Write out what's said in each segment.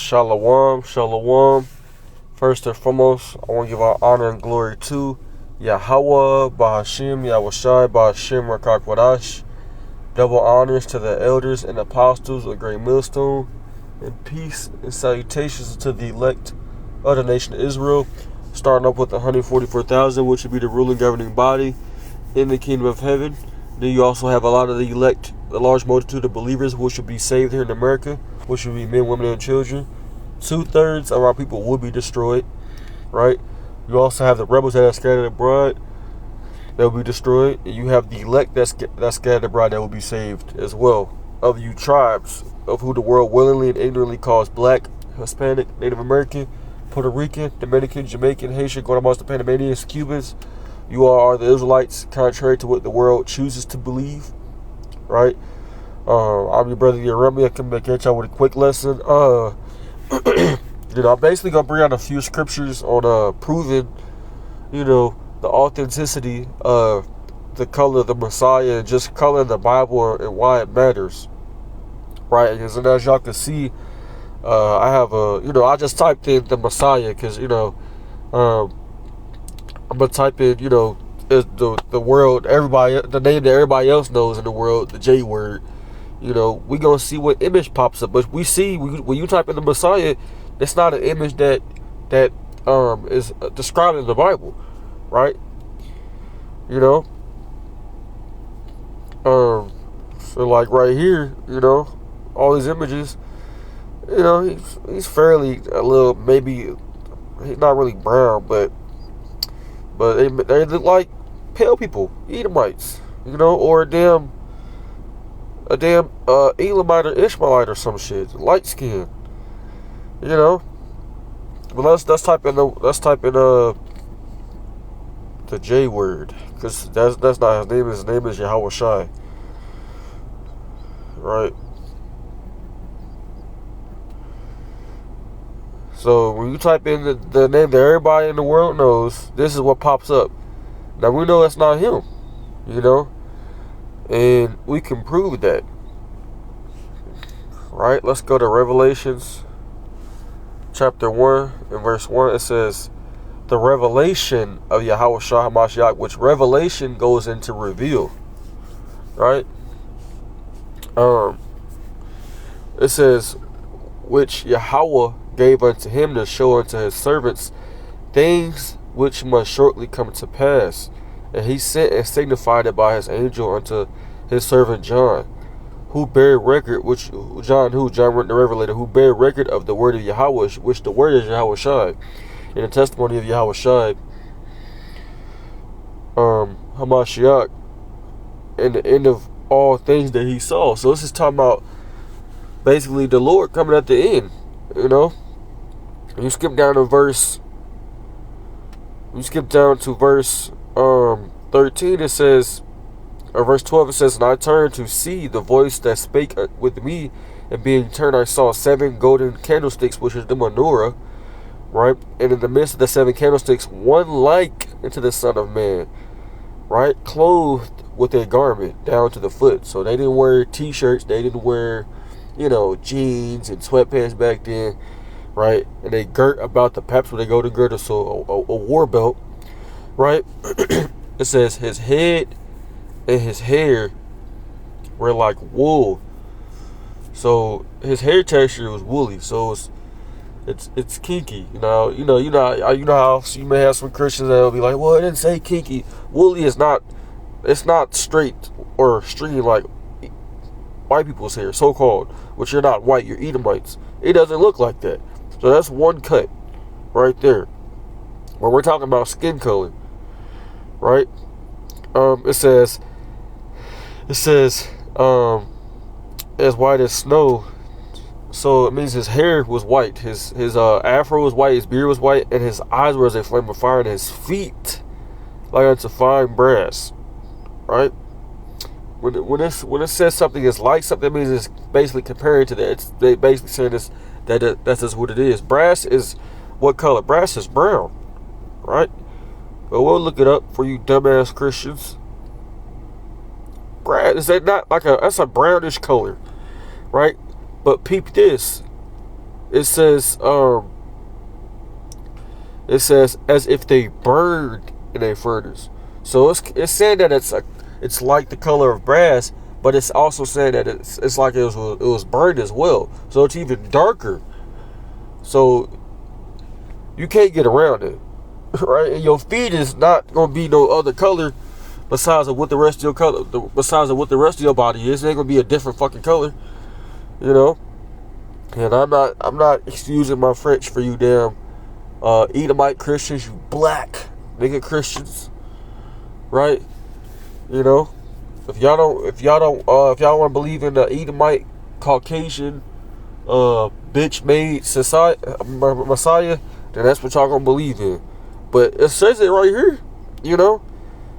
Shalom, shalom. First and foremost, I want to give our honor and glory to Yahweh, Bahashim, Yahushai, Bahashim, Rakakwadash. Double honors to the elders and apostles of Great Millstone, and peace and salutations to the elect of the nation of Israel, starting up with 144,000, which would be the ruling governing body in the kingdom of heaven. Then you also have a lot of the elect, a large multitude of believers which will be saved here in America, which will be men, women, and children. 2/3 of our people will be destroyed, right? You also have the rebels that are scattered abroad that will be destroyed, and you have the elect that's scattered abroad that will be saved as well. Of you tribes of who the world willingly and ignorantly calls black, Hispanic, Native American, Puerto Rican, Dominican, Jamaican, Haitian, Guatemala, Panamanians, Cubans, you all are the Israelites, contrary to what the world chooses to believe, right? I'm your brother Yeremi. I come back at y'all with a quick lesson. I'm basically gonna bring out a few scriptures on proving, the authenticity of the color of the Messiah and just color in the Bible and why it matters, right? Because as y'all can see, I have I just typed in the Messiah because I'm gonna type in the world, everybody, the name that everybody else knows in the world, the J word. We gonna see what image pops up, but we see when you type in the Messiah, it's not an image that is described in the Bible, right? So like right here, all these images, he's fairly a little, maybe he's not really brown, but they look like pale people, Edomites, or a damn Elamite or Ishmaelite or some shit, light skin, But let's type in the J word, because that's not his name. His name is Yahushai, right? So when you type in the name that everybody in the world knows, this is what pops up. Now we know that's not him, and we can prove that, right? Let's go to Revelations chapter 1 and verse 1. It says, the revelation of Yahushua HaMashiach, which revelation goes into reveal, right? It says, which Yahweh gave unto him to show unto his servants things which must shortly come to pass. And he sent and signified it by his angel unto his servant John, who bare record, John wrote the Revelator, who bare record of the word of Yahweh, which the word is Yahushai, and the testimony of Yahushai, Hamashiach, and the end of all things that he saw. So this is talking about basically the Lord coming at the end, You skip down to verse 13, it says, or verse 12, it says, and I turned to see the voice that spake with me, and being turned I saw 7 golden candlesticks, which is the menorah, right? And in the midst of the 7 candlesticks, one like unto the Son of Man, right? Clothed with a garment down to the foot. So they didn't wear t-shirts, they didn't wear, jeans and sweatpants back then, right? And they girt about the paps where they go to girdle, so a war belt, right? It says his head and his hair were like wool. So his hair texture was woolly. So it's kinky. You know how you may have some Christians that'll be like, well, it didn't say kinky. Woolly is not. It's not straight or stream like white people's hair, so called. Which you're not white. You're Edomites. It doesn't look like that. So that's one cut right there. When we're talking about skin color, right? It says as white as snow. So it means his hair was white, his afro was white, his beard was white, and his eyes were as a flame of fire, and his feet like unto fine brass, right? When it says something is like something, it means it's basically comparing to that. It's basically saying this that's just what it is. Brass is what color? Brass is brown, right? But we'll look it up for you dumbass Christians. Brass, that's a brownish color, right? But peep this. It says as if they burned in a furnace. So it's saying that it's like the color of brass, but it's also saying that it's like it was burned as well. So it's even darker. So you can't get around it, right? And your feet is not gonna be no other color besides of what the rest of your color, besides of what the rest of your body is. It ain't gonna be a different fucking color, you know. And I'm not excusing my French for you damn Edomite Christians, you black nigga Christians, right? You know, if y'all want to believe in the Edomite Caucasian bitch made Messiah, then that's what y'all gonna believe in. But it says it right here, you know,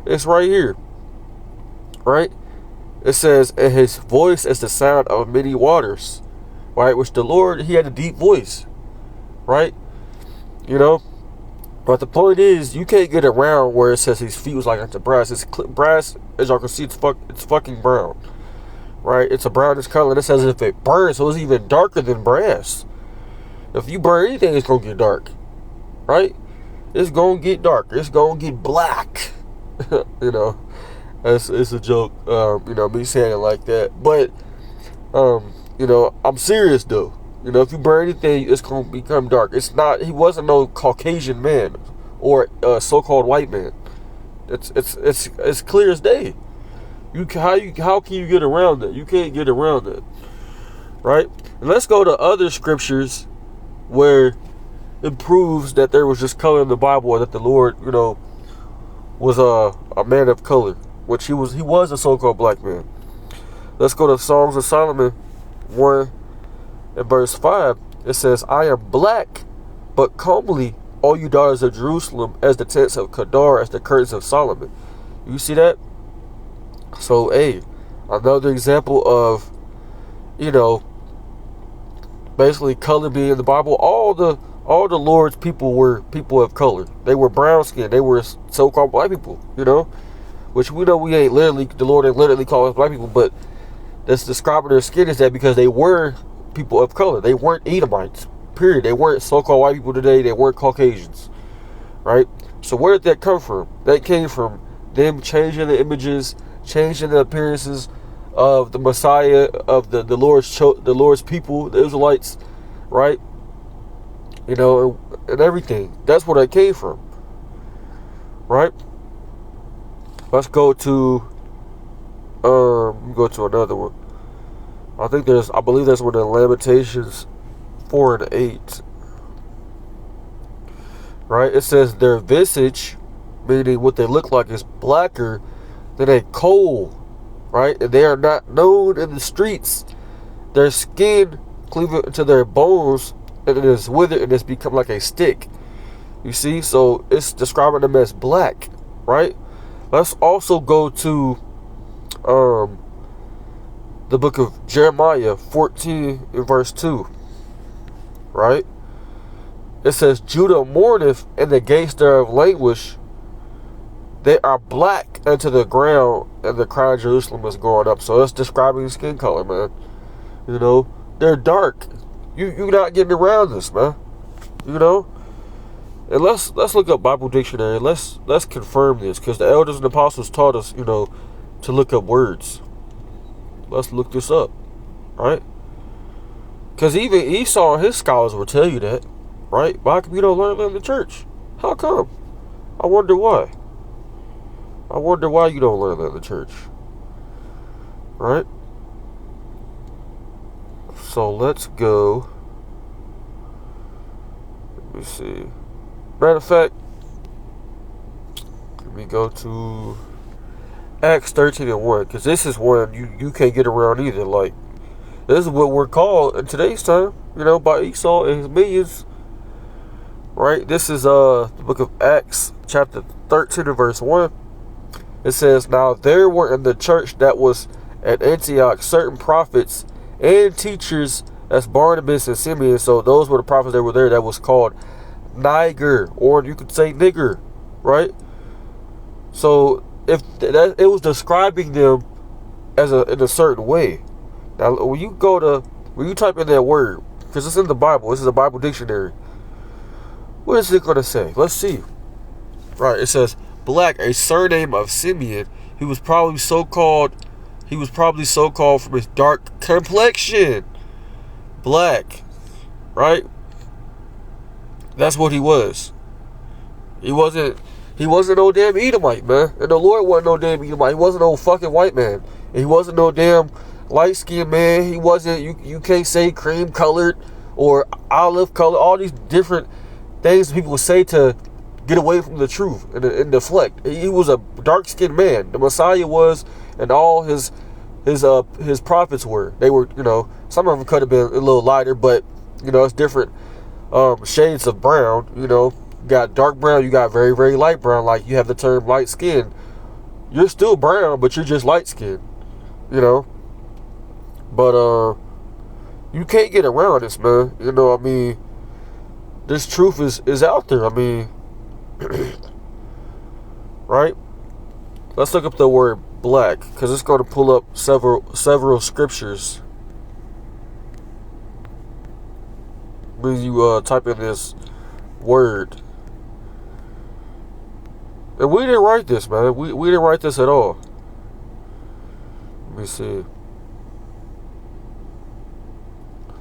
it's right here, right? It says, and his voice is the sound of many waters, right? Which the Lord, he had a deep voice, right? You know, but the point is, you can't get around where it says his feet was like into brass. It's brass, as y'all can see, it's fucking brown, right? It's a brownish color, and it says if it burns, so it's even darker than brass. If you burn anything, it's gonna get dark, right? It's gonna get dark. It's gonna get black. You know, it's a joke. You know, me saying it like that, but you know, I'm serious though. You know, if you burn anything, it's gonna become dark. It's not. He wasn't no Caucasian man or so-called white man. It's clear as day. How can you get around that? You can't get around that, right? And let's go to other scriptures where it proves that there was just color in the Bible, or that the Lord, you know, was a man of color, which he was a so-called black man. Let's go to Songs of Solomon 1 and verse 5. It says, I am black, but comely, all you daughters of Jerusalem, as the tents of Kedar, as the curtains of Solomon. You see that? So, hey, another example of, you know, basically color being in the Bible. All the Lord's people were people of color. They were brown skinned. They were so-called black people, you know, which we know the Lord ain't literally call us black people, but that's describing their skin is that because they were people of color. They weren't Edomites, period. They weren't so-called white people today. They weren't Caucasians, right? So where did that come from? That came from them changing the images, changing the appearances of the Messiah, of the Lord's people, the Israelites, right? You know, and everything. That's where that came from, right? Let's go to another one. I believe there's one in Lamentations 4 and 8. Right? It says their visage, meaning what they look like, is blacker than a coal, right? And they are not known in the streets. Their skin cleaveth into their bones, and it is withered, and it's become like a stick. You see? So it's describing them as black, right? Let's also go to the book of Jeremiah 14 and verse 2, right? It says, Judah mourneth, and the gates thereof languish. They are black unto the ground, and the crown of Jerusalem is going up. So it's describing skin color, man. You know, they're dark. You're not getting around this, man. You know? And let's look up Bible dictionary. Let's confirm this, because the elders and apostles taught us, you know, to look up words. Let's look this up, right? Because even Esau and his scholars will tell you that, right? But how come you don't learn that in the church? How come? I wonder why. I wonder why you don't learn that in the church, right? So let's go. Let me see. Matter of fact, let me go to Acts 13 and 1, because this is one you can't get around either. Like, this is what we're called in today's time, you know, by Esau and his minions, right? This is the book of Acts, chapter 13 and verse 1. It says, now there were in the church that was at Antioch certain prophets and teachers, as Barnabas and Simeon. So those were the prophets that were there, that was called Niger, or you could say nigger, right? So if that, it was describing them as in a certain way. Now when you type in that word, because it's in the Bible. This is a Bible dictionary. What is it going to say? Let's see. Right, it says, black, a surname of Simeon. He was probably so called from his dark complexion. Black. Right? That's what he was. He wasn't no damn Edomite, man. And the Lord wasn't no damn Edomite. He wasn't no fucking white man. And he wasn't no damn light-skinned man. He wasn't, you can't say cream-colored or olive-colored. All these different things people would say to get away from the truth and deflect. He was a dark-skinned man. The Messiah was, and all his prophets were. They were, you know, some of them could have been a little lighter, but, you know, it's different shades of brown. You know, you got dark brown, you got very, very light brown. Like, you have the term light skin. You're still brown, but you're just light skinned, you know. But you can't get around this, man. You know, I mean, this truth is out there. I mean, right? Let's look up the word black, because it's going to pull up several scriptures. When you type in this word. And we didn't write this, man. We didn't write this at all. Let me see.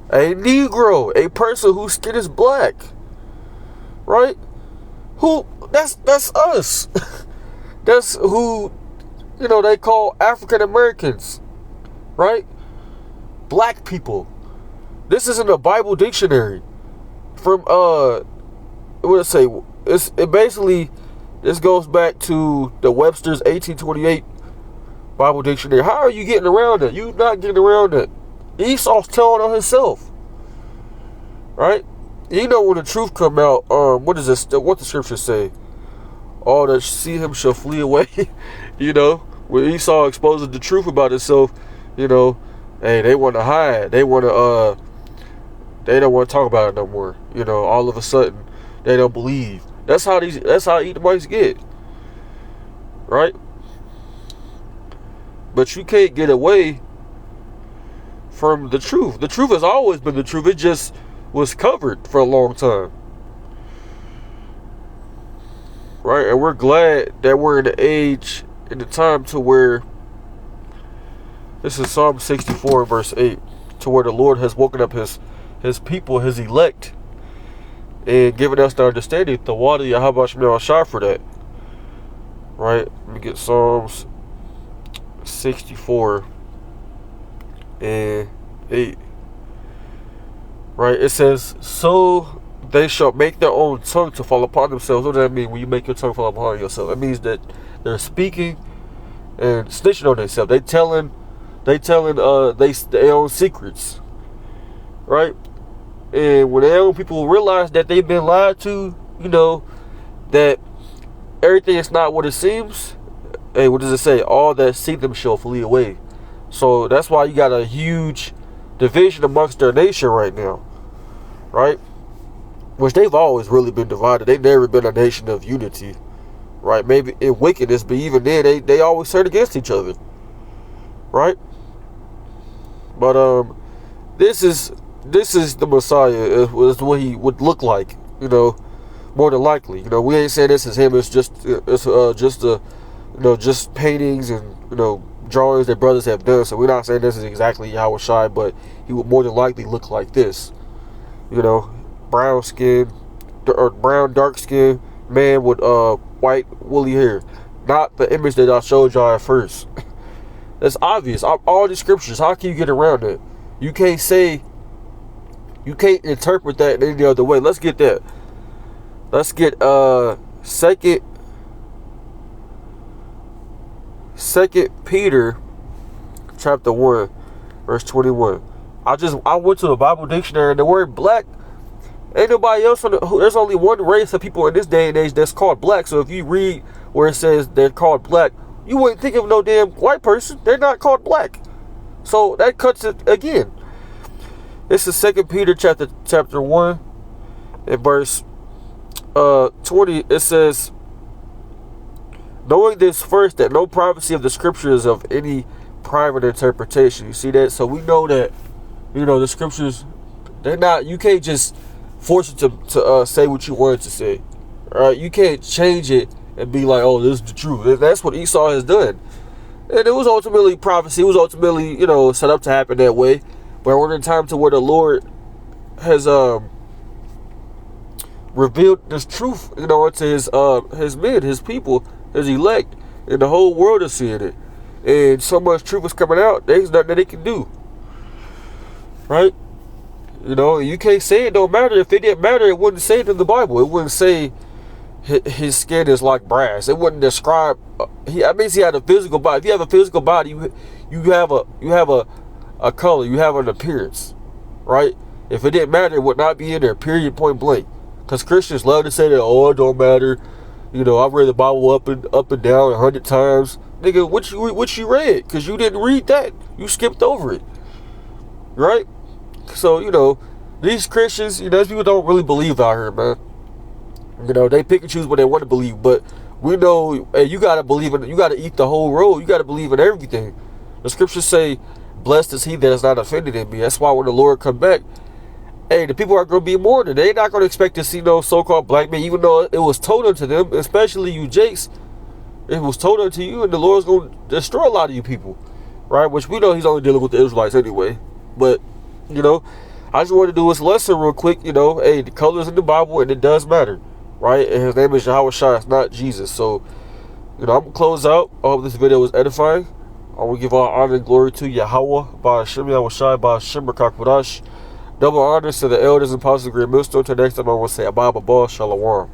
A Negro, a person whose skin is black. Right? That's us. That's who, you know, they call African Americans. Right? Black people. This isn't a Bible dictionary. From what did it say? It basically, this goes back to the Webster's 1828 Bible dictionary. How are you getting around it? You're not getting around it. Esau's telling on himself. Right? You know, when the truth come out, what is this? What the scriptures say? All that see him shall flee away. You know, when Esau exposes the truth about himself, you know, hey, they want to hide. They want to they don't want to talk about it no more. You know, all of a sudden they don't believe. That's how Edomites get. Right? But you can't get away from the truth. The truth has always been the truth. It just was covered for a long time. Right? And we're glad that we're in the age, in the time to where, this is Psalm 64 verse 8, to where the Lord has woken up his people, his elect, and given us the understanding, the water, YASHAMIAHLA for that. Right? Let me get Psalms 64 and 8. Right? It says, so they shall make their own tongue to fall upon themselves. What does that mean when you make your tongue fall upon yourself? It means that they're speaking and snitching on themselves. They telling their own secrets. Right? And when their own people realize that they've been lied to, you know, that everything is not what it seems, hey, what does it say? All that see them shall flee away. So that's why you got a huge division amongst their nation right now. Right? Which they've always really been divided. They've never been a nation of unity. Right? Maybe in wickedness, but even then they always turn against each other. Right? But this is the Messiah, is what he would look like, you know, more than likely. You know, we ain't saying this is him. It's just paintings and, you know, drawings that brothers have done. So we're not saying this is exactly Yahushua, but he would more than likely look like this. You know, brown skin, or brown dark skin man with white woolly hair. Not the image that I showed y'all at first. That's obvious. All the scriptures. How can you get around it? You can't interpret that in any other way. Let's get that. Let's get Second Peter chapter 1 verse 21. I went to the Bible dictionary, and the word black, ain't nobody else there's only one race of people in this day and age that's called black. So if you read where it says they're called black, you wouldn't think of no damn white person. They're not called black. So that cuts it again. This is 2 Peter chapter 1 and verse 20. It says, knowing this first, that no prophecy of the scriptures of any private interpretation. You see that? So we know that, you know, the scriptures They're not. You can't just force it to say what you want it to say. All right, you can't change it and be like, oh, this is the truth. That's what Esau has done, and it was ultimately prophecy. It was ultimately, you know, set up to happen that way. But we're in a time to where the Lord has revealed this truth, you know, to his men, his people, his elect, and the whole world is seeing it. And so much truth is coming out. There's nothing that they can do, right? You know, you can't say it don't matter. If it didn't matter, it wouldn't say it in the Bible. It wouldn't say his skin is like brass. It wouldn't describe. I mean, he had a physical body. If you have a physical body, you have a color. You have an appearance, right? If it didn't matter, it would not be in there. Period. Point blank. Because Christians love to say that, oh, it don't matter. You know, I've read the Bible up and down 100 times. Nigga, what you read? Because you didn't read that. You skipped over it, right? So, you know, these Christians, you know, these people don't really believe out here, man. You know, they pick and choose what they want to believe. But we know, hey, you got to believe in, you got to eat the whole road. You got to believe in everything. The scriptures say, blessed is he that is not offended in me. That's why when the Lord come back, hey, the people are going to be mourning. They're not going to expect to see no so-called black men, even though it was told unto them, especially you Jakes. It was told unto you, and the Lord's going to destroy a lot of you people, right? Which we know he's only dealing with the Israelites anyway. But, you know, I just wanted to do this lesson real quick. You know, hey, the colors in the Bible, and it does matter, right? And his name is YAHSHAWAR, it's not Jesus. So, you know, I'm going to close out. I hope this video was edifying. I will give all honor and glory to Yahweh, by Shemiah, by Shemrakak. Double honors to the elders and apostles of the Great Millstone. Till next time, I want to say, AHDAWAM. Shalom.